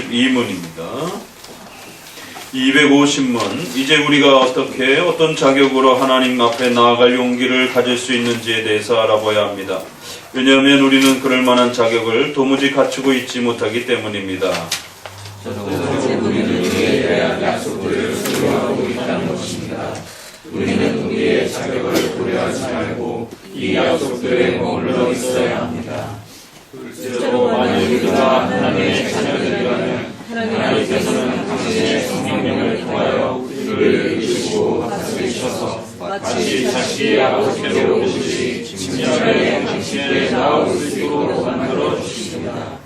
2문입니다. 250문. 이제 우리가 어떻게 어떤 자격으로 하나님 앞에 나아갈 용기를 가질 수 있는지에 대해서 알아봐야 합니다. 왜냐하면 우리는 그럴 만한 자격을 도무지 갖추고 있지 못하기 때문입니다. 우리는 우리에 대한 약속들을 수용하고 있다는 것입니다. 우리는 우리의 자격을 고려하지 말고 이 약속들에 머물러 있어야 합니다. 실제로 만일 우리가 하나님의 자녀들이라면 하나님께서는 당신의 성령을 통하여 우리를 이끄시고 다스리셔서 마치 자식의 아버지께로 오듯이 친절하게 당신께 나아올 수 있도록 만들어 주십니다.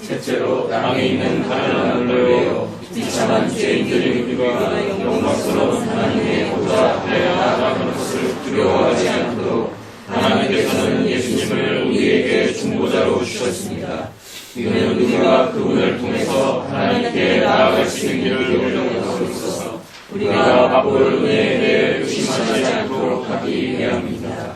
셋째로 땅에 있는 가난한 놀래요 비참한 죄인들이 우리가 영광스러운 하나님의 보좌 앞에 나아가는 것을 두려워하지 않도록 하나님께서는 예수님을 우리에게 중보자로 주셨습니다. 이는 우리가 그분을 통해서 하나님께 나아갈 수 있는 길을 열려가고 있어서 우리가 바볼 은혜에 대해 의심하지 않도록 하기 위함입니다.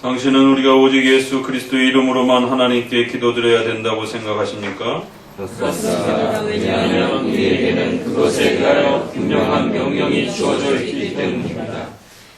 당신은 우리가 오직 예수 그리스도의 이름으로만 하나님께 기도드려야 된다고 생각하십니까? 그렇습니다. 왜냐하면 우리에게는 그것에 대하여 분명한 명령이 주어져 있기 때문입니다.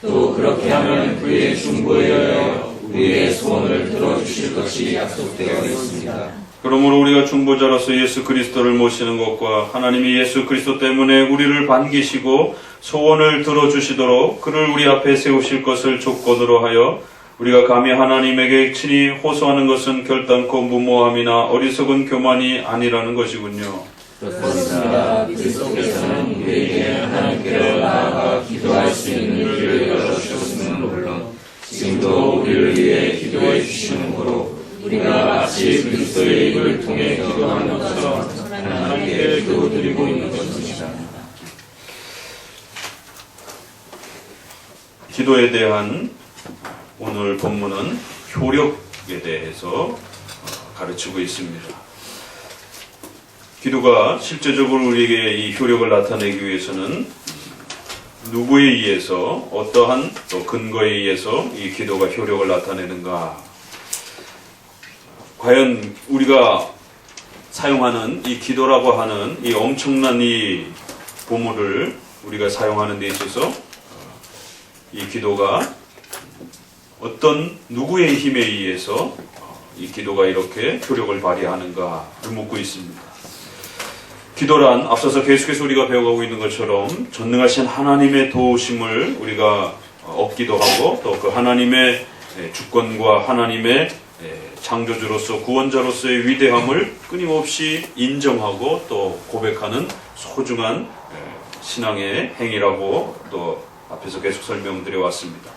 또 그렇게 하면 그의 중보에 의하여 우리의 소원을 들어주실 것이 약속되어 있습니다. 그러므로 우리가 중보자로서 예수 그리스도를 모시는 것과 하나님이 예수 그리스도 때문에 우리를 반기시고 소원을 들어주시도록 그를 우리 앞에 세우실 것을 조건으로 하여 우리가 감히 하나님에게 친히 호소하는 것은 결단코 무모함이나 어리석은 교만이 아니라는 것이군요. 그렇습니다. 그리스도께서는 우리에게 하나님께로 나아가 기도할 수 있는 길을 열어주셨음은 물론 지금도 우리를 위해 기도해 주시는으로 우리가 마치 그리스도의 입을 통해 기도하는 것처럼 하나님께 기도드리고 있는 것입니다. 기도에 대한 오늘 본문은 효력에 대해서 가르치고 있습니다. 기도가 실제적으로 우리에게 이 효력을 나타내기 위해서는 누구에 의해서 어떠한 또 근거에 의해서 이 기도가 효력을 나타내는가? 과연 우리가 사용하는 이 기도라고 하는 이 엄청난 이 보물을 우리가 사용하는 데 있어서 이 기도가 어떤 누구의 힘에 의해서 이 기도가 이렇게 효력을 발휘하는가를 묻고 있습니다. 기도란 앞서서 계속해서 우리가 배워가고 있는 것처럼 전능하신 하나님의 도우심을 우리가 얻기도 하고 또 그 하나님의 주권과 하나님의 창조주로서 구원자로서의 위대함을 끊임없이 인정하고 또 고백하는 소중한 신앙의 행위라고 또 앞에서 계속 설명드려 왔습니다.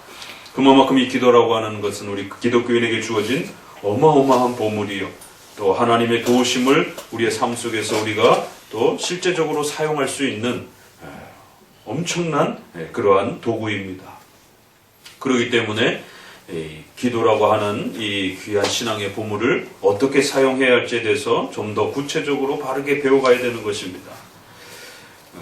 그만큼 이 기도라고 하는 것은 우리 기독교인에게 주어진 어마어마한 보물이요. 또 하나님의 도우심을 우리의 삶 속에서 우리가 또 실제적으로 사용할 수 있는 엄청난 그러한 도구입니다. 그렇기 때문에 기도라고 하는 이 귀한 신앙의 보물을 어떻게 사용해야 할지에 대해서 좀 더 구체적으로 바르게 배워가야 되는 것입니다.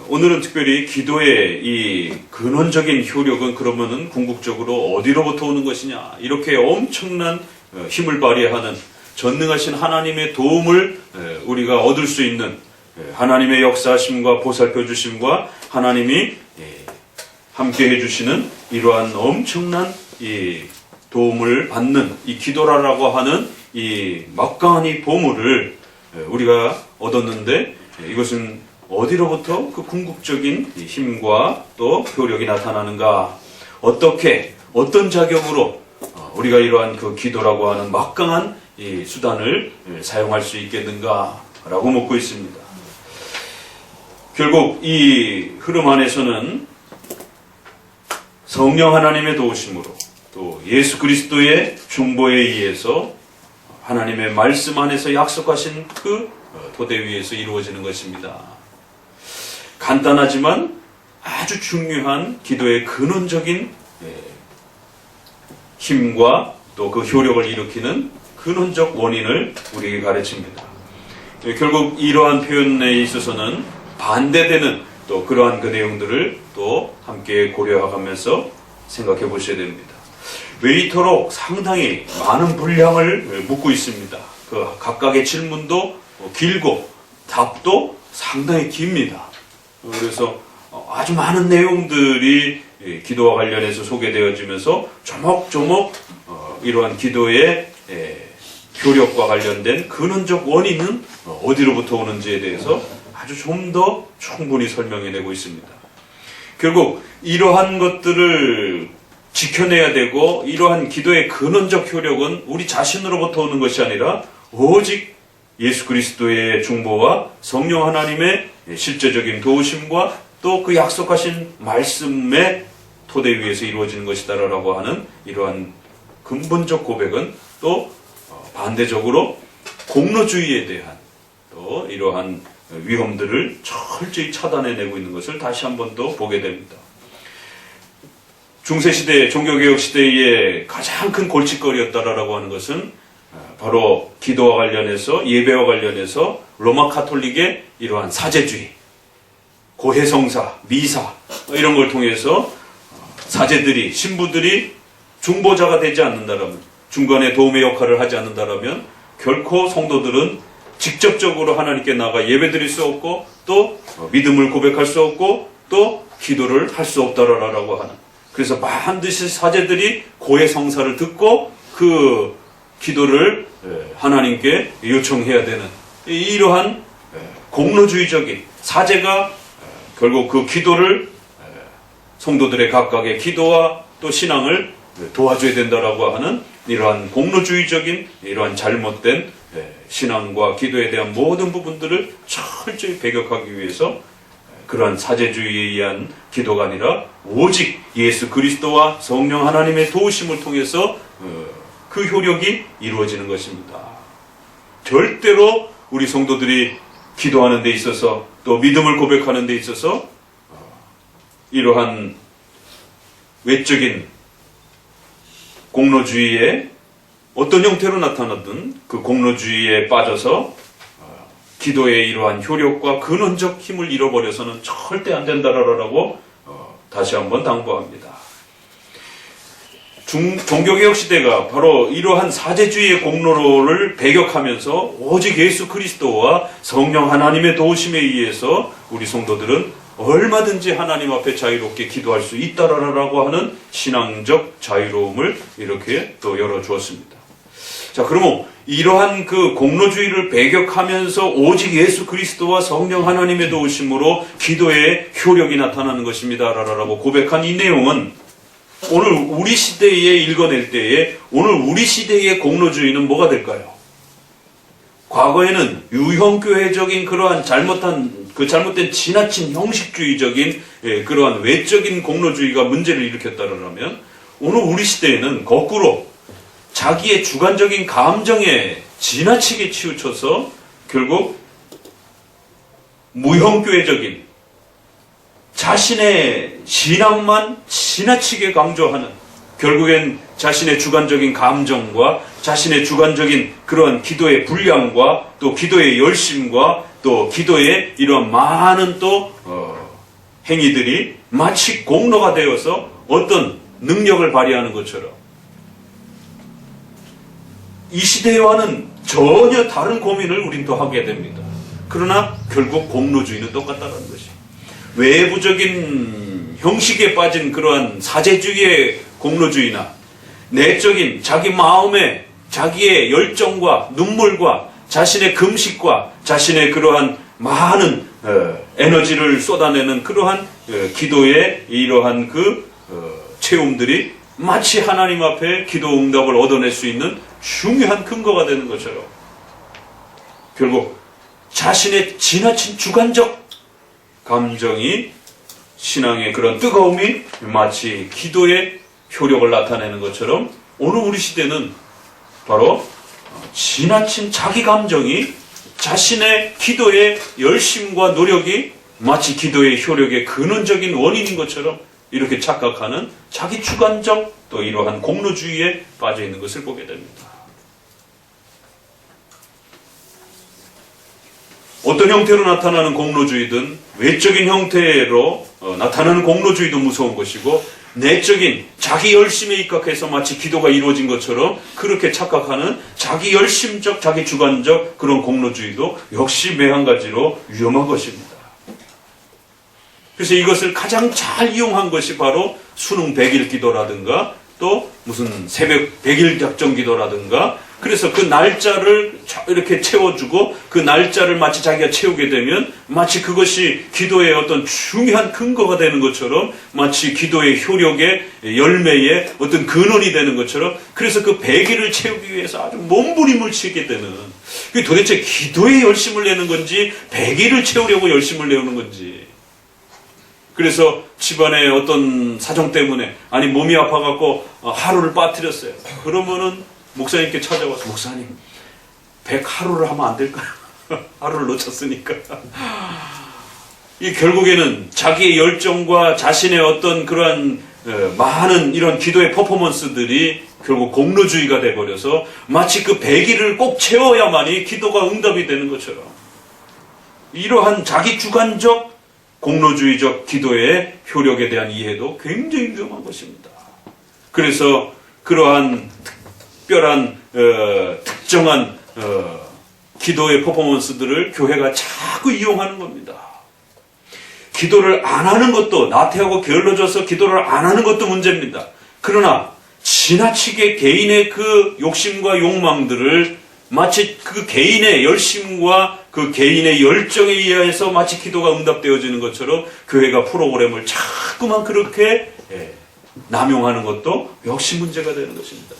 오늘은 특별히 기도의 이 근원적인 효력은 그러면은 궁극적으로 어디로부터 오는 것이냐? 이렇게 엄청난 힘을 발휘하는 전능하신 하나님의 도움을 우리가 얻을 수 있는 하나님의 역사하심과 보살펴 주심과 하나님이 함께 해주시는 이러한 엄청난 이 도움을 받는 이 기도라고 하는 이 막강한 이 보물을 우리가 얻었는데 이것은 어디로부터 그 궁극적인 힘과 또 효력이 나타나는가? 어떻게, 어떤 자격으로 우리가 이러한 그 기도라고 하는 막강한 이 수단을 사용할 수 있겠는가? 라고 묻고 있습니다. 결국 이 흐름 안에서는 성령 하나님의 도우심으로 또 예수 그리스도의 중보에 의해서 하나님의 말씀 안에서 약속하신 그 토대 위에서 이루어지는 것입니다. 간단하지만 아주 중요한 기도의 근원적인 힘과 또 그 효력을 일으키는 근원적 원인을 우리에게 가르칩니다. 결국 이러한 표현에 있어서는 반대되는 또 그러한 그 내용들을 또 함께 고려하면서 생각해 보셔야 됩니다. 왜 이토록 상당히 많은 분량을 묻고 있습니다. 그 각각의 질문도 길고 답도 상당히 깁니다. 그래서 아주 많은 내용들이 기도와 관련해서 소개되어지면서 조목조목 이러한 기도의 효력과 관련된 근원적 원인은 어디로부터 오는지에 대해서 아주 좀 더 충분히 설명해내고 있습니다. 결국 이러한 것들을 지켜내야 되고 이러한 기도의 근원적 효력은 우리 자신으로부터 오는 것이 아니라 오직 예수 그리스도의 중보와 성령 하나님의 실제적인 도우심과 또 그 약속하신 말씀의 토대 위에서 이루어지는 것이다라고 하는 이러한 근본적 고백은 또 반대적으로 공로주의에 대한 또 이러한 위험들을 철저히 차단해내고 있는 것을 다시 한 번 더 보게 됩니다. 중세시대, 종교개혁 시대의 가장 큰 골칫거리였다라고 하는 것은 바로 기도와 관련해서, 예배와 관련해서 로마 카톨릭의 이러한 사제주의, 고해성사, 미사 이런 걸 통해서 사제들이, 신부들이 중보자가 되지 않는다라면, 중간에 도움의 역할을 하지 않는다라면 결코 성도들은 직접적으로 하나님께 나가 예배드릴 수 없고 또 믿음을 고백할 수 없고 또 기도를 할 수 없다라고 하는, 그래서 반드시 사제들이 고해 성사를 듣고 그 기도를 하나님께 요청해야 되는 이러한 공로주의적인 사제가 결국 그 기도를 성도들의 각각의 기도와 또 신앙을 도와줘야 된다라고 하는 이러한 공로주의적인 이러한 잘못된 신앙과 기도에 대한 모든 부분들을 철저히 배격하기 위해서 그러한 사제주의에 의한 기도가 아니라 오직 예수 그리스도와 성령 하나님의 도우심을 통해서 그 효력이 이루어지는 것입니다. 절대로 우리 성도들이 기도하는 데 있어서 또 믿음을 고백하는 데 있어서 이러한 외적인 공로주의에 어떤 형태로 나타나든 그 공로주의에 빠져서 기도의 이러한 효력과 근원적 힘을 잃어버려서는 절대 안 된다라고 다시 한번 당부합니다. 종교개혁 시대가 바로 이러한 사제주의의 공로를 배격하면서 오직 예수 그리스도와 성령 하나님의 도우심에 의해서 우리 성도들은 얼마든지 하나님 앞에 자유롭게 기도할 수 있다라고 하는 신앙적 자유로움을 이렇게 또 열어주었습니다. 자, 그러면 이러한 그 공로주의를 배격하면서 오직 예수 그리스도와 성령 하나님의 도우심으로 기도의 효력이 나타나는 것입니다라고 고백한 이 내용은 오늘 우리 시대에 읽어낼 때에 오늘 우리 시대의 공로주의는 뭐가 될까요? 과거에는 유형교회적인 그러한 잘못된 지나친 형식주의적인 그러한 외적인 공로주의가 문제를 일으켰다면 오늘 우리 시대에는 거꾸로 자기의 주관적인 감정에 지나치게 치우쳐서 결국 무형교회적인 자신의 신앙만 지나치게 강조하는, 결국엔 자신의 주관적인 감정과 자신의 주관적인 그러한 기도의 분량과 또 기도의 열심과 또 기도의 이러한 많은 또 행위들이 마치 공로가 되어서 어떤 능력을 발휘하는 것처럼 이 시대와는 전혀 다른 고민을 우린 또 하게 됩니다. 그러나 결국 공로주의는 똑같다는 것이, 외부적인 형식에 빠진 그러한 사제주의의 공로주의나 내적인 자기 마음에 자기의 열정과 눈물과 자신의 금식과 자신의 그러한 많은 에너지를 쏟아내는 그러한 기도의 이러한 그 체험들이 마치 하나님 앞에 기도 응답을 얻어낼 수 있는 중요한 근거가 되는 것처럼 결국 자신의 지나친 주관적 감정이 신앙의 그런 뜨거움이 마치 기도의 효력을 나타내는 것처럼 오늘 우리 시대는 바로 지나친 자기 감정이 자신의 기도의 열심과 노력이 마치 기도의 효력의 근원적인 원인인 것처럼 이렇게 착각하는 자기 주관적 또 이러한 공로주의에 빠져 있는 것을 보게 됩니다. 어떤 형태로 나타나는 공로주의든 외적인 형태로 나타나는 공로주의도 무서운 것이고 내적인 자기 열심에 입각해서 마치 기도가 이루어진 것처럼 그렇게 착각하는 자기 열심적, 자기 주관적 그런 공로주의도 역시 매한가지로 위험한 것입니다. 그래서 이것을 가장 잘 이용한 것이 바로 수능 100일 기도라든가 또 무슨 새벽 100일 작정 기도라든가, 그래서 그 날짜를 이렇게 채워주고 그 날짜를 마치 자기가 채우게 되면 마치 그것이 기도의 어떤 중요한 근거가 되는 것처럼, 마치 기도의 효력의 열매의 어떤 근원이 되는 것처럼, 그래서 그 100일을 채우기 위해서 아주 몸부림을 치게 되는, 그게 도대체 기도에 열심을 내는 건지 100일을 채우려고 열심을 내는 건지. 그래서 집안에 어떤 사정 때문에, 아니 몸이 아파갖고 하루를 빠뜨렸어요. 그러면은 목사님께 찾아와서, 목사님 100 하루를 하면 안 될까요? 하루를 놓쳤으니까. 이 결국에는 자기의 열정과 자신의 어떤 그러한 많은 이런 기도의 퍼포먼스들이 결국 공로주의가 돼버려서 마치 그 100일을 꼭 채워야만이 기도가 응답이 되는 것처럼, 이러한 자기 주관적 공로주의적 기도의 효력에 대한 이해도 굉장히 위험한 것입니다. 그래서 그러한 특별한 특정한 기도의 퍼포먼스들을 교회가 자꾸 이용하는 겁니다. 기도를 안 하는 것도, 나태하고 게을러져서 기도를 안 하는 것도 문제입니다. 그러나 지나치게 개인의 그 욕심과 욕망들을 마치 그 개인의 열심과 그 개인의 열정에 의해서 마치 기도가 응답되어지는 것처럼 교회가 프로그램을 자꾸만 그렇게 남용하는 것도 역시 문제가 되는 것입니다.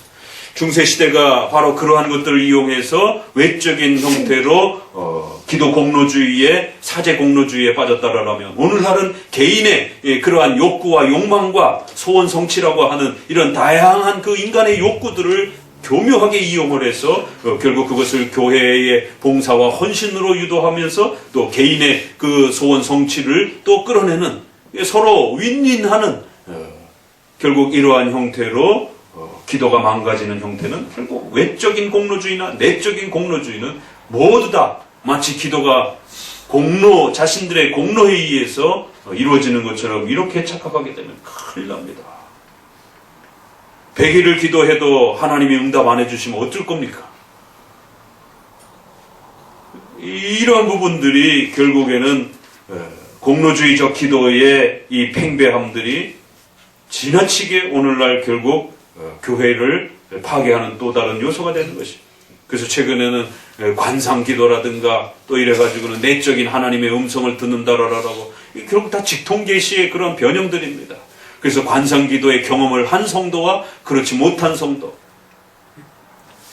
중세시대가 바로 그러한 것들을 이용해서 외적인 형태로 기도 공로주의에, 사제 공로주의에 빠졌다라면, 오늘날은 개인의 그러한 욕구와 욕망과 소원 성취라고 하는 이런 다양한 그 인간의 욕구들을 교묘하게 이용을 해서 결국 그것을 교회의 봉사와 헌신으로 유도하면서 또 개인의 그 소원 성취를 또 끌어내는, 서로 윈윈하는 결국 이러한 형태로 기도가 망가지는 형태는 결국 외적인 공로주의나 내적인 공로주의는 모두 다 마치 기도가 공로, 자신들의 공로에 의해서 이루어지는 것처럼 이렇게 착각하게 되면 큰일 납니다. 100일을 기도해도 하나님이 응답 안 해주시면 어쩔 겁니까? 이러한 부분들이 결국에는 공로주의적 기도의 이 팽배함들이 지나치게 오늘날 결국 교회를 파괴하는 또 다른 요소가 되는 것입니다. 그래서 최근에는 관상기도라든가 또 이래가지고는 내적인 하나님의 음성을 듣는다라고, 결국 다 직통계시의 그런 변형들입니다. 그래서 관상기도의 경험을 한 성도와 그렇지 못한 성도,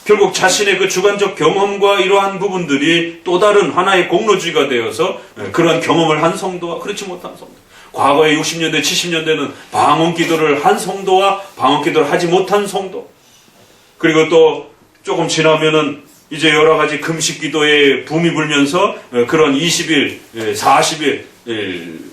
결국 자신의 그 주관적 경험과 이러한 부분들이 또 다른 하나의 공로주의가 되어서 그러한 경험을 한 성도와 그렇지 못한 성도, 과거의 60년대, 70년대는 방언기도를 한 성도와 방언기도를 하지 못한 성도, 그리고 또 조금 지나면은 이제 여러 가지 금식기도에 붐이 불면서 그런 20일, 40일,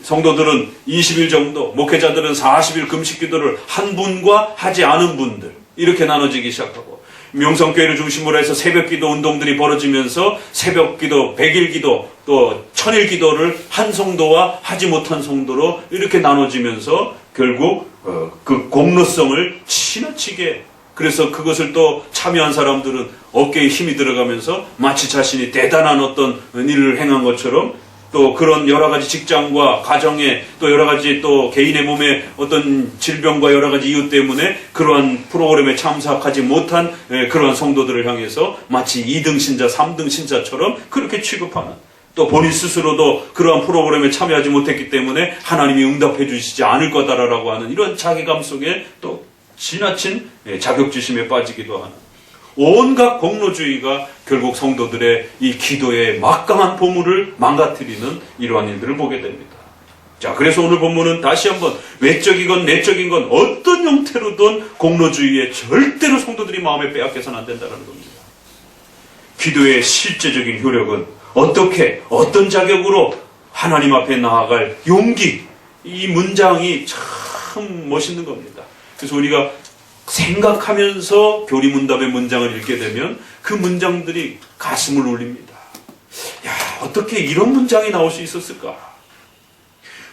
성도들은 20일 정도, 목회자들은 40일 금식기도를 한 분과 하지 않은 분들, 이렇게 나눠지기 시작하고, 명성교회를 중심으로 해서 새벽기도 운동들이 벌어지면서 새벽기도, 100일기도, 또 1000일기도를 한 성도와 하지 못한 성도로 이렇게 나눠지면서 결국 그 공로성을 지나치게, 그래서 그것을 또 참여한 사람들은 어깨에 힘이 들어가면서 마치 자신이 대단한 어떤 일을 행한 것처럼, 또 그런 여러 가지 직장과 가정에 또 여러 가지 또 개인의 몸에 어떤 질병과 여러 가지 이유 때문에 그러한 프로그램에 참석하지 못한 그러한 성도들을 향해서 마치 2등 신자, 3등 신자처럼 그렇게 취급하는, 또 본인 스스로도 그러한 프로그램에 참여하지 못했기 때문에 하나님이 응답해 주시지 않을 거다라고 하는 이런 자괴감 속에 또 지나친 자격지심에 빠지기도 하는, 온갖 공로주의가 결국 성도들의 이 기도의 막강한 보물을 망가뜨리는 이러한 일들을 보게 됩니다. 자, 그래서 오늘 본문은 다시 한번 외적이건 내적인 건 어떤 형태로든 공로주의에 절대로 성도들이 마음에 빼앗겨서는 안 된다는 겁니다. 기도의 실제적인 효력은 어떻게, 어떤 자격으로 하나님 앞에 나아갈 용기, 이 문장이 참 멋있는 겁니다. 그래서 우리가 생각하면서 교리문답의 문장을 읽게 되면 그 문장들이 가슴을 울립니다. 야, 어떻게 이런 문장이 나올 수 있었을까?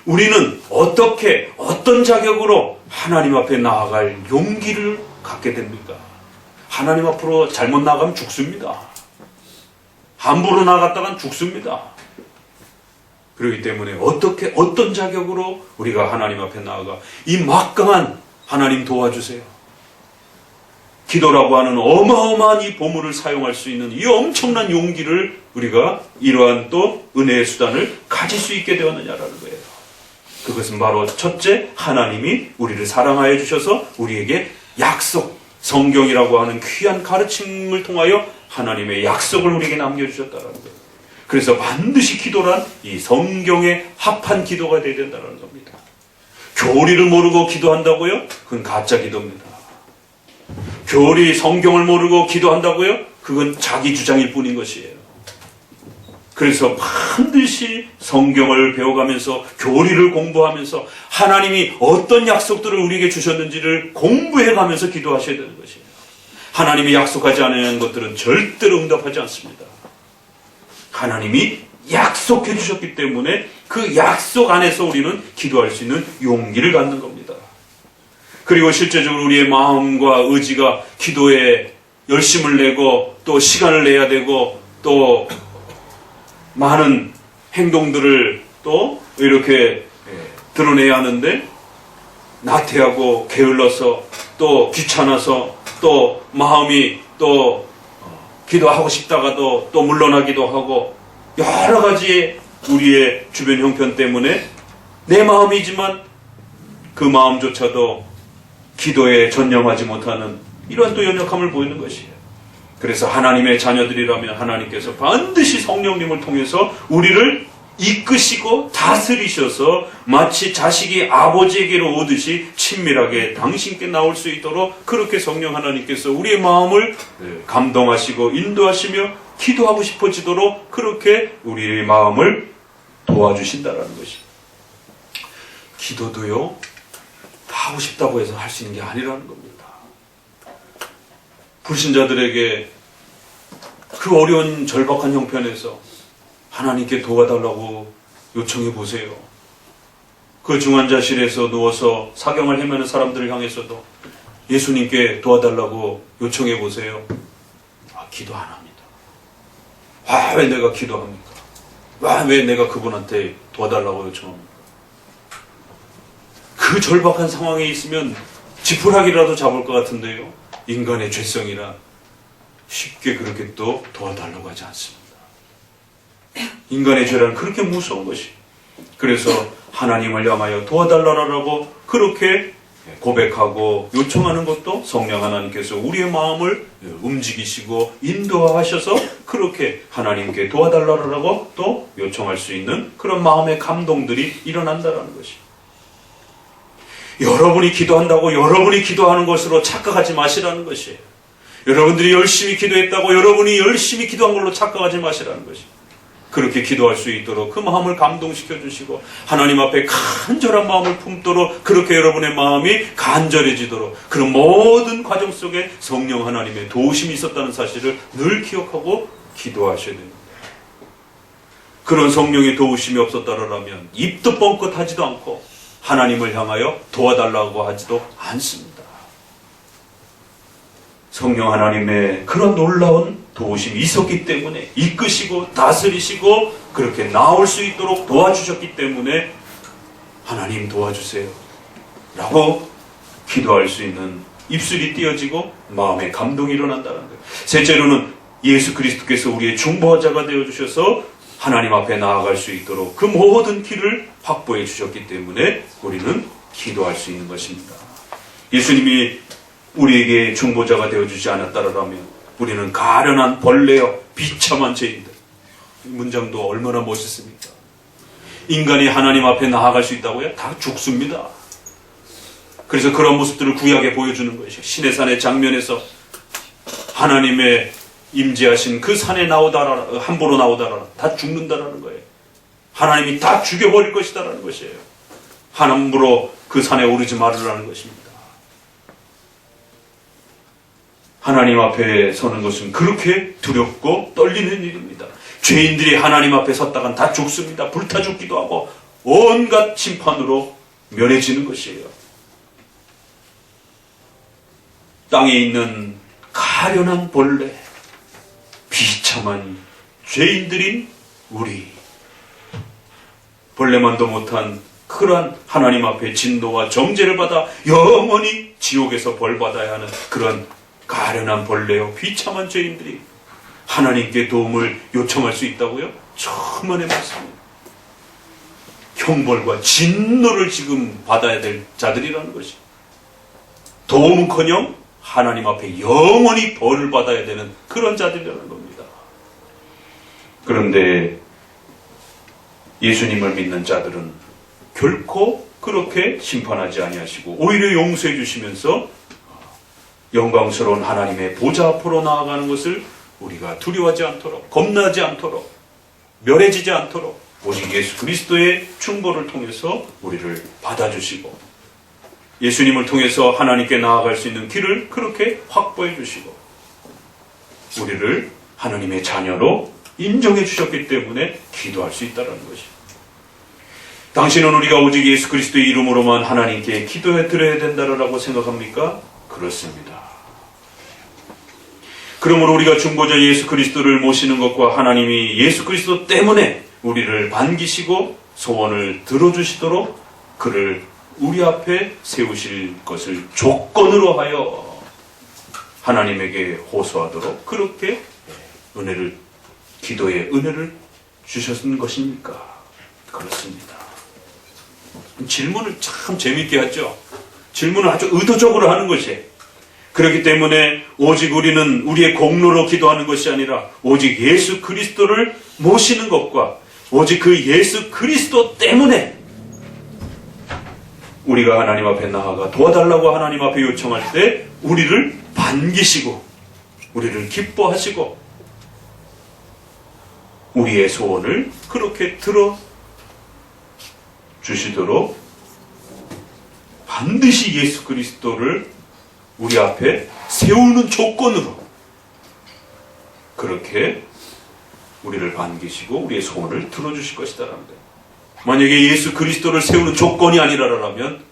우리는 어떻게 어떤 자격으로 하나님 앞에 나아갈 용기를 갖게 됩니까? 하나님 앞으로 잘못 나가면 죽습니다. 함부로 나갔다간 죽습니다. 그렇기 때문에 어떻게 어떤 자격으로 우리가 하나님 앞에 나아가 이 막강한 하나님 도와주세요. 기도라고 하는 어마어마한 이 보물을 사용할 수 있는 이 엄청난 용기를 우리가 이러한 또 은혜의 수단을 가질 수 있게 되었느냐라는 거예요. 그것은 바로 첫째, 하나님이 우리를 사랑하여 주셔서 우리에게 약속, 성경이라고 하는 귀한 가르침을 통하여 하나님의 약속을 우리에게 남겨주셨다는 거예요. 그래서 반드시 기도란 이 성경에 합한 기도가 되어야 된다는 겁니다. 교리를 모르고 기도한다고요? 그건 가짜 기도입니다. 교리, 성경을 모르고 기도한다고요? 그건 자기 주장일 뿐인 것이에요. 그래서 반드시 성경을 배워가면서 교리를 공부하면서 하나님이 어떤 약속들을 우리에게 주셨는지를 공부해가면서 기도하셔야 되는 것이에요. 하나님이 약속하지 않은 것들은 절대로 응답하지 않습니다. 하나님이 약속해 주셨기 때문에 그 약속 안에서 우리는 기도할 수 있는 용기를 갖는 겁니다. 그리고 실제적으로 우리의 마음과 의지가 기도에 열심을 내고 또 시간을 내야 되고 또 많은 행동들을 또 이렇게 드러내야 하는데 나태하고 게을러서 또 귀찮아서 또 마음이 또 기도하고 싶다가도 또 물러나기도 하고 여러 가지 우리의 주변 형편 때문에 내 마음이지만 그 마음조차도 기도에 전념하지 못하는 이러한 또 연약함을 보이는 것이에요. 그래서 하나님의 자녀들이라면 하나님께서 반드시 성령님을 통해서 우리를 이끄시고 다스리셔서 마치 자식이 아버지에게로 오듯이 친밀하게 당신께 나올 수 있도록 그렇게 성령 하나님께서 우리의 마음을 감동하시고 인도하시며 기도하고 싶어지도록 그렇게 우리의 마음을 도와주신다는 것입니다. 기도도요, 하고 싶다고 해서 할 수 있는 게 아니라는 겁니다. 불신자들에게 그 어려운 절박한 형편에서 하나님께 도와달라고 요청해 보세요. 그 중환자실에서 누워서 사경을 헤매는 사람들을 향해서도 예수님께 도와달라고 요청해 보세요. 기도 안 합니다. 왜 내가 기도합니까? 왜 내가 그분한테 도와달라고 요청합니까? 그 절박한 상황에 있으면 지푸라기라도 잡을 것 같은데요. 인간의 죄성이라 쉽게 그렇게 또 도와달라고 하지 않습니다. 인간의 죄란 그렇게 무서운 것이. 그래서 하나님을 향하여 도와달라고 그렇게 고백하고 요청하는 것도 성령 하나님께서 우리의 마음을 움직이시고 인도하셔서 그렇게 하나님께 도와달라고 또 요청할 수 있는 그런 마음의 감동들이 일어난다는 것이. 여러분이 기도한다고 여러분이 기도하는 것으로 착각하지 마시라는 것이에요. 여러분들이 열심히 기도했다고 여러분이 열심히 기도한 걸로 착각하지 마시라는 것이에요. 그렇게 기도할 수 있도록 그 마음을 감동시켜 주시고 하나님 앞에 간절한 마음을 품도록 그렇게 여러분의 마음이 간절해지도록 그런 모든 과정 속에 성령 하나님의 도우심이 있었다는 사실을 늘 기억하고 기도하셔야 됩니다. 그런 성령의 도우심이 없었다라면 입도 뻥끗하지도 않고 하나님을 향하여 도와달라고 하지도 않습니다. 성령 하나님의 그런 놀라운 도우심이 있었기 때문에 이끄시고 다스리시고 그렇게 나올 수 있도록 도와주셨기 때문에 하나님 도와주세요 라고 기도할 수 있는 입술이 띄어지고 마음에 감동이 일어난다는 거예요. 셋째로는 예수 그리스도께서 우리의 중보자가 되어주셔서 하나님 앞에 나아갈 수 있도록 그 모든 길을 확보해 주셨기 때문에 우리는 기도할 수 있는 것입니다. 예수님이 우리에게 중보자가 되어주지 않았다라면 우리는 가련한 벌레여 비참한 죄인들. 이 문장도 얼마나 멋있습니까? 인간이 하나님 앞에 나아갈 수 있다고요? 다 죽습니다. 그래서 그런 모습들을 구약에 보여주는 것이죠. 신의 산의 장면에서 하나님의 임재하신 그 산에 나오다라 함부로 나오다라 다 죽는다라는 거예요. 하나님이 다 죽여버릴 것이다라는 것이에요. 함부로 그 산에 오르지 말으라는 것입니다. 하나님 앞에 서는 것은 그렇게 두렵고 떨리는 일입니다. 죄인들이 하나님 앞에 섰다간 다 죽습니다. 불타 죽기도 하고 온갖 심판으로 멸해지는 것이에요. 땅에 있는 가련한 벌레, 비참한 죄인들인 우리, 벌레만도 못한 그러한 하나님 앞에 진노와 정죄를 받아 영원히 지옥에서 벌받아야 하는 그런 가련한 벌레요 비참한 죄인들이 하나님께 도움을 요청할 수 있다고요? 천만의 말씀입니다. 형벌과 진노를 지금 받아야 될 자들이라는 것이, 도움은커녕 하나님 앞에 영원히 벌을 받아야 되는 그런 자들이라는 겁니다. 그런데 예수님을 믿는 자들은 결코 그렇게 심판하지 아니하시고 오히려 용서해 주시면서 영광스러운 하나님의 보좌 앞으로 나아가는 것을 우리가 두려워하지 않도록, 겁나지 않도록, 멸해지지 않도록 오직 예수 그리스도의 충고를 통해서 우리를 받아주시고 예수님을 통해서 하나님께 나아갈 수 있는 길을 그렇게 확보해 주시고 우리를 하나님의 자녀로 인정해 주셨기 때문에 기도할 수 있다는 것입니다. 당신은 우리가 오직 예수 그리스도의 이름으로만 하나님께 기도해 드려야 된다라고 생각합니까? 그렇습니다. 그러므로 우리가 중보자 예수 그리스도를 모시는 것과 하나님이 예수 그리스도 때문에 우리를 반기시고 소원을 들어주시도록 그를 우리 앞에 세우실 것을 조건으로 하여 하나님에게 호소하도록 그렇게 은혜를, 기도의 은혜를 주셨는 것입니까? 그렇습니다. 질문을 참 재밌게 하죠. 질문을 아주 의도적으로 하는 것이에요. 그렇기 때문에 오직 우리는 우리의 공로로 기도하는 것이 아니라 오직 예수 그리스도를 모시는 것과 오직 그 예수 그리스도 때문에 우리가 하나님 앞에 나아가 도와달라고 하나님 앞에 요청할 때 우리를 반기시고 우리를 기뻐하시고 우리의 소원을 그렇게 들어 주시도록 반드시 예수 그리스도를 우리 앞에 세우는 조건으로 그렇게 우리를 반기시고 우리의 소원을 들어주실 것이다라는 거예요. 만약에 예수 그리스도를 세우는 조건이 아니라면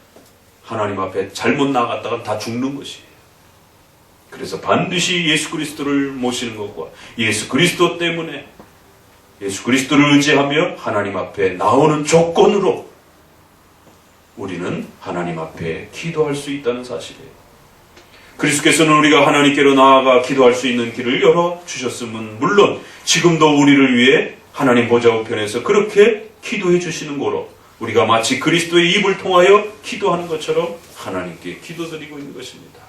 하나님 앞에 잘못 나갔다가 다 죽는 것이에요. 그래서 반드시 예수 그리스도를 모시는 것과 예수 그리스도 때문에 예수 그리스도를 의지하며 하나님 앞에 나오는 조건으로 우리는 하나님 앞에 기도할 수 있다는 사실이에요. 그리스도께서는 우리가 하나님께로 나아가 기도할 수 있는 길을 열어주셨으면 물론 지금도 우리를 위해 하나님 보좌 우편에서 그렇게 기도해 주시는 거로 우리가 마치 그리스도의 입을 통하여 기도하는 것처럼 하나님께 기도드리고 있는 것입니다.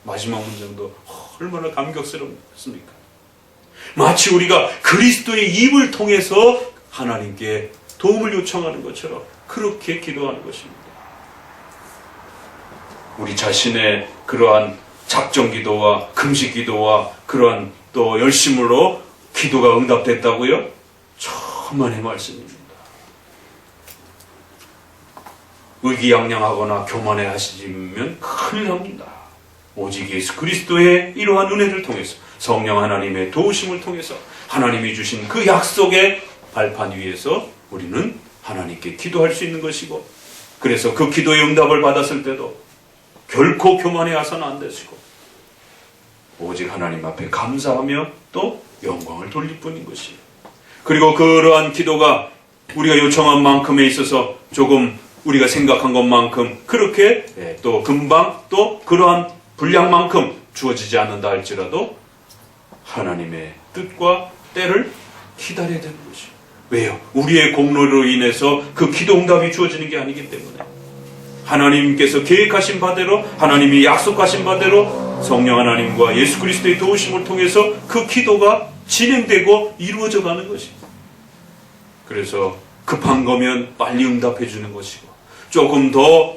마지막 문장도 얼마나 감격스럽습니까? 마치 우리가 그리스도의 입을 통해서 하나님께 도움을 요청하는 것처럼 그렇게 기도하는 것입니다. 우리 자신의 그러한 작정 기도와 금식 기도와 그러한 또 열심으로 기도가 응답됐다고요? 천만의 말씀입니다. 의기양양하거나 교만해 하시면 큰일 납니다. 오직 예수 그리스도의 이러한 은혜를 통해서 성령 하나님의 도우심을 통해서 하나님이 주신 그 약속의 발판 위에서 우리는 하나님께 기도할 수 있는 것이고 그래서 그 기도의 응답을 받았을 때도 결코 교만해하서는 안 되시고 오직 하나님 앞에 감사하며 또 영광을 돌릴 뿐인 것이에요. 그리고 그러한 기도가 우리가 요청한 만큼에 있어서 조금 우리가 생각한 것만큼 그렇게 또 금방 또 그러한 분량만큼 주어지지 않는다 할지라도 하나님의 뜻과 때를 기다려야 되는 것이에요. 왜요? 우리의 공로로 인해서 그 기도 응답이 주어지는 게 아니기 때문에 하나님께서 계획하신 바대로 하나님이 약속하신 바대로 성령 하나님과 예수 그리스도의 도우심을 통해서 그 기도가 진행되고 이루어져 가는 것입니다. 그래서 급한 거면 빨리 응답해 주는 것이고 조금 더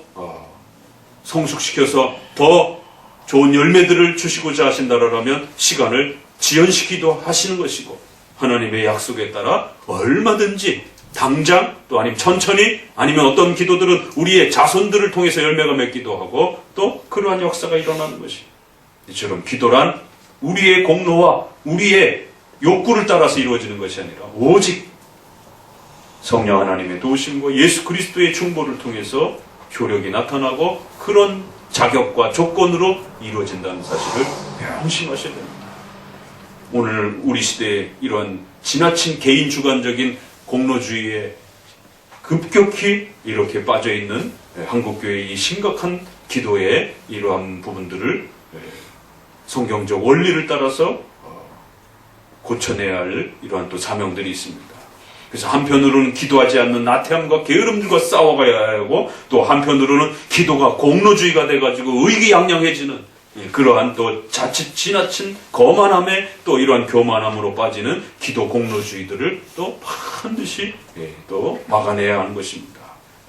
성숙시켜서 더 좋은 열매들을 주시고자 하신다라면 시간을 지연시키기도 하시는 것이고 하나님의 약속에 따라 얼마든지 당장 또 아니면 천천히 아니면 어떤 기도들은 우리의 자손들을 통해서 열매가 맺기도 하고 또 그러한 역사가 일어나는 것이 이처럼 기도란 우리의 공로와 우리의 욕구를 따라서 이루어지는 것이 아니라 오직 성령 하나님의 도우심과 예수 그리스도의 중보를 통해서 효력이 나타나고 그런 자격과 조건으로 이루어진다는 사실을 명심하셔야 됩니다. 오늘 우리 시대에 이런 지나친 개인 주관적인 공로주의에 급격히 이렇게 빠져있는 한국교회의 이 심각한 기도의 이러한 부분들을 성경적 원리를 따라서 고쳐내야 할 이러한 또 사명들이 있습니다. 그래서 한편으로는 기도하지 않는 나태함과 게으름들과 싸워가야 하고, 또 한편으로는 기도가 공로주의가 돼가지고 의기양양해지는 그러한 또 자칫 지나친 거만함에 또 이러한 교만함으로 빠지는 기도 공로주의들을 또 반드시 또 막아내야 하는 것입니다.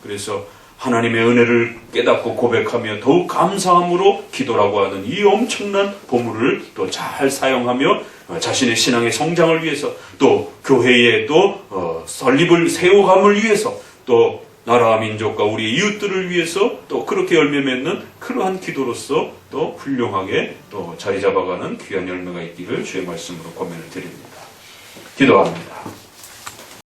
그래서 하나님의 은혜를 깨닫고 고백하며 더욱 감사함으로 기도라고 하는 이 엄청난 보물을 또 잘 사용하며 자신의 신앙의 성장을 위해서, 또 교회의 또 설립을 세워감을 위해서, 또 나라와 민족과 우리 이웃들을 위해서 또 그렇게 열매 맺는 그러한 기도로서 또 훌륭하게 또 자리 잡아가는 귀한 열매가 있기를 주의 말씀으로 권면을 드립니다. 기도합니다.